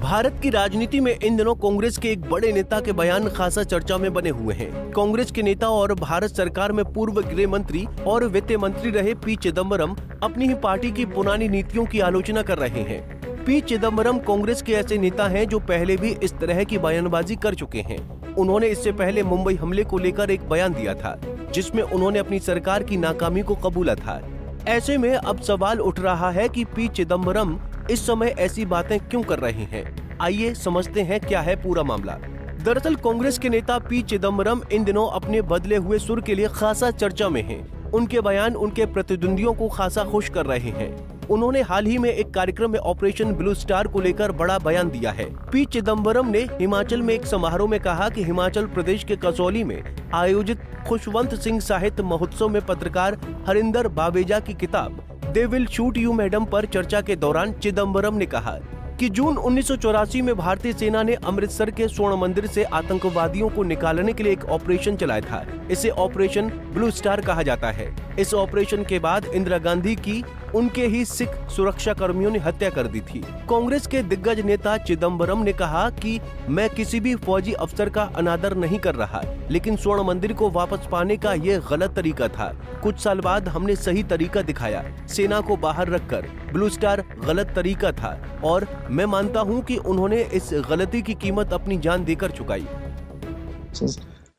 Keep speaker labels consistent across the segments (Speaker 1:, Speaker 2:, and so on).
Speaker 1: भारत की राजनीति में इन दिनों कांग्रेस के एक बड़े नेता के बयान खासा चर्चा में बने हुए हैं। कांग्रेस के नेता और भारत सरकार में पूर्व गृह मंत्री और वित्त मंत्री रहे पी चिदम्बरम अपनी ही पार्टी की पुरानी नीतियों की आलोचना कर रहे हैं। पी चिदम्बरम कांग्रेस के ऐसे नेता हैं जो पहले भी इस तरह की बयानबाजी कर चुके हैं। उन्होंने इससे पहले मुंबई हमले को लेकर एक बयान दिया था, जिसमें उन्होंने अपनी सरकार की नाकामी को कबूला था। ऐसे में अब सवाल उठ रहा है कि पी चिदम्बरम इस समय ऐसी बातें क्यों कर रहे हैं। आइए समझते हैं क्या है पूरा मामला। दरअसल कांग्रेस के नेता पी चिदम्बरम इन दिनों अपने बदले हुए सुर के लिए खासा चर्चा में हैं। उनके बयान उनके प्रतिद्वंदियों को खासा खुश कर रहे हैं। उन्होंने हाल ही में एक कार्यक्रम में ऑपरेशन ब्लू स्टार को लेकर बड़ा बयान दिया है। पी चिदम्बरम ने हिमाचल में एक समारोह में कहा कि हिमाचल प्रदेश के कसौली में आयोजित खुशवंत सिंह साहित्य महोत्सव में पत्रकार हरिंदर बावेजा की किताब they will shoot you madam पर चर्चा के दौरान चिदम्बरम ने कहा कि जून 1984 में भारतीय सेना ने अमृतसर के स्वर्ण मंदिर से आतंकवादियों को निकालने के लिए एक ऑपरेशन चलाया था। इसे ऑपरेशन ब्लू स्टार कहा जाता है। इस ऑपरेशन के बाद इंदिरा गांधी की उनके ही सिख सुरक्षा कर्मियों ने हत्या कर दी थी। कांग्रेस के दिग्गज नेता चिदम्बरम ने कहा कि मैं किसी भी फौजी अफसर का अनादर नहीं कर रहा, लेकिन स्वर्ण मंदिर को वापस पाने का ये गलत तरीका था। कुछ साल बाद हमने सही तरीका दिखाया, सेना को बाहर रखकर। ब्लू स्टार गलत तरीका था और मैं मानता हूं कि उन्होंने इस गलती की कीमत अपनी जान देकर चुकाई।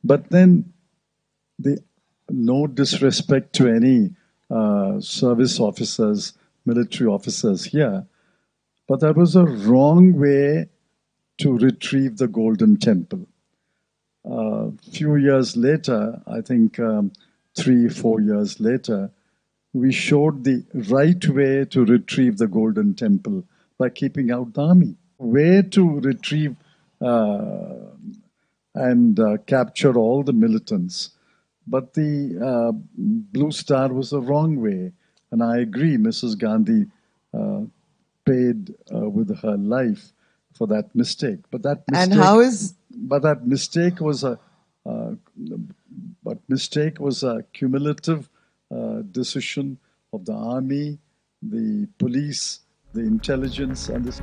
Speaker 2: But then no disrespect to any service officers, military officers here, but that was a wrong way to retrieve the Golden Temple. Few years later, I think 3-4 years later, we showed the right way to retrieve the Golden Temple by keeping out the army. Way to retrieve and capture all the militants. But the Blue Star was the wrong way. And I agree, Mrs. Gandhi paid with her life for that mistake. But that mistake,
Speaker 3: and how is?
Speaker 2: But that mistake was a cumulative decision of the army, the police, the intelligence and this.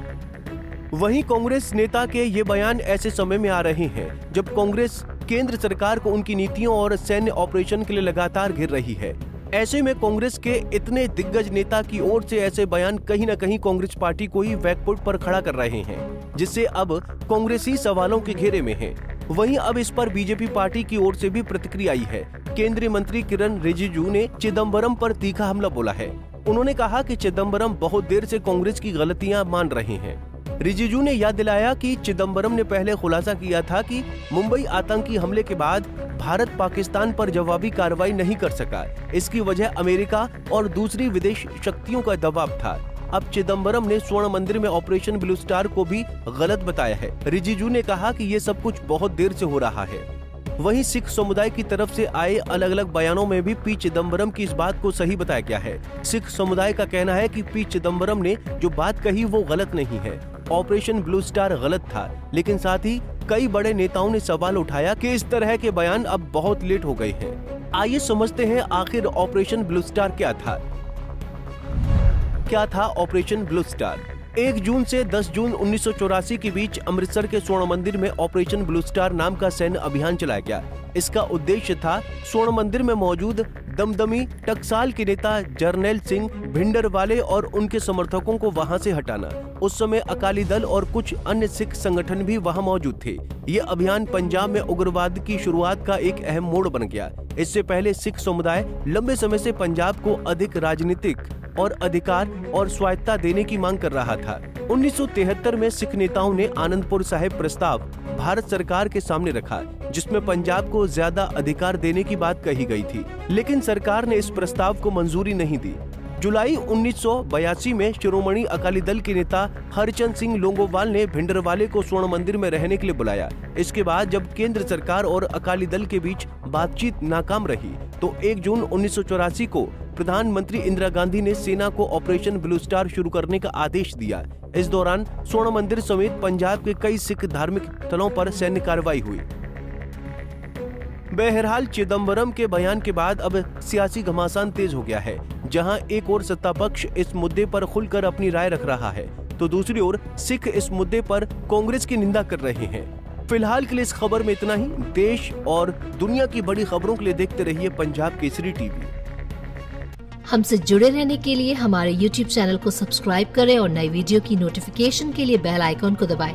Speaker 1: वहीं कांग्रेस नेता के ये बयान ऐसे समय में आ रहे हैं जब कांग्रेस केंद्र सरकार को उनकी नीतियों और सैन्य ऑपरेशन के लिए लगातार घेर रही है। ऐसे में कांग्रेस के इतने दिग्गज नेता की ओर से ऐसे बयान कहीं न कहीं कांग्रेस पार्टी को ही बैकफुट पर खड़ा कर रहे हैं, जिससे अब कांग्रेसी सवालों के घेरे में है। वहीं अब इस पर बीजेपी पार्टी की ओर से भी प्रतिक्रिया आई है। केंद्रीय मंत्री किरण रिजिजू ने चिदम्बरम पर तीखा हमला बोला है। उन्होंने कहा कि चिदम्बरम बहुत देर से कांग्रेस की गलतियां मान रहे हैं। रिजिजू ने याद दिलाया कि चिदम्बरम ने पहले खुलासा किया था कि मुंबई आतंकी हमले के बाद भारत पाकिस्तान पर जवाबी कार्रवाई नहीं कर सका। इसकी वजह अमेरिका और दूसरी विदेश शक्तियों का दबाव था। अब चिदम्बरम ने स्वर्ण मंदिर में ऑपरेशन ब्लू स्टार को भी गलत बताया है। रिजिजू ने कहा कि ये सब कुछ बहुत देर से हो रहा है। वहीं सिख समुदाय की तरफ से आए अलग अलग बयानों में भी पी चिदम्बरम की इस बात को सही बताया गया है। सिख समुदाय का कहना है कि पी चिदम्बरम ने जो बात कही वो गलत नहीं है। ऑपरेशन ब्लू स्टार गलत था, लेकिन साथ ही कई बड़े नेताओं ने सवाल उठाया कि इस तरह के बयान अब बहुत लेट हो गए हैं। आइए समझते हैं आखिर ऑपरेशन ब्लू स्टार क्या था। क्या था ऑपरेशन ब्लू स्टार? 1 जून से 10 जून 1984 के बीच अमृतसर के स्वर्ण मंदिर में ऑपरेशन ब्लू स्टार नाम का सैन्य अभियान चलाया गया। इसका उद्देश्य था स्वर्ण मंदिर में मौजूद दमदमी टकसाल के नेता जरनैल सिंह भिंडरवाले और उनके समर्थकों को वहां से हटाना। उस समय अकाली दल और कुछ अन्य सिख संगठन भी वहां मौजूद थे। ये अभियान पंजाब में उग्रवाद की शुरुआत का एक अहम मोड़ बन गया। इससे पहले सिख समुदाय लंबे समय से पंजाब को अधिक राजनीतिक और अधिकार और स्वायत्तता देने की मांग कर रहा था। 1973 में सिख नेताओं ने आनंदपुर साहिब प्रस्ताव भारत सरकार के सामने रखा, जिसमें पंजाब को ज्यादा अधिकार देने की बात कही गई थी, लेकिन सरकार ने इस प्रस्ताव को मंजूरी नहीं दी। जुलाई 1982 में शिरोमणि अकाली दल के नेता हरचंद सिंह लोंगोवाल ने भिंडरवाले को स्वर्ण मंदिर में रहने के लिए बुलाया। इसके बाद जब केंद्र सरकार और अकाली दल के बीच बातचीत नाकाम रही तो 1 जून 1984 को प्रधानमंत्री इंदिरा गांधी ने सेना को ऑपरेशन ब्लू स्टार शुरू करने का आदेश दिया। इस दौरान स्वर्ण मंदिर समेत पंजाब के कई सिख धार्मिक स्थलों पर सैन्य कार्रवाई हुई। बहरहाल चिदम्बरम के बयान के बाद अब सियासी घमासान तेज हो गया है, जहां एक ओर सत्ता पक्ष इस मुद्दे पर खुलकर अपनी राय रख रहा है, तो दूसरी ओर सिख इस मुद्दे पर कांग्रेस की निंदा कर रहे हैं। फिलहाल के लिए इस खबर में इतना ही। देश और दुनिया की बड़ी खबरों के लिए देखते रहिए पंजाब केसरी टीवी।
Speaker 3: हमसे जुड़े रहने के लिए हमारे YouTube चैनल को सब्सक्राइब करें और नई वीडियो की नोटिफिकेशन के लिए बेल आइकॉन को दबाएं।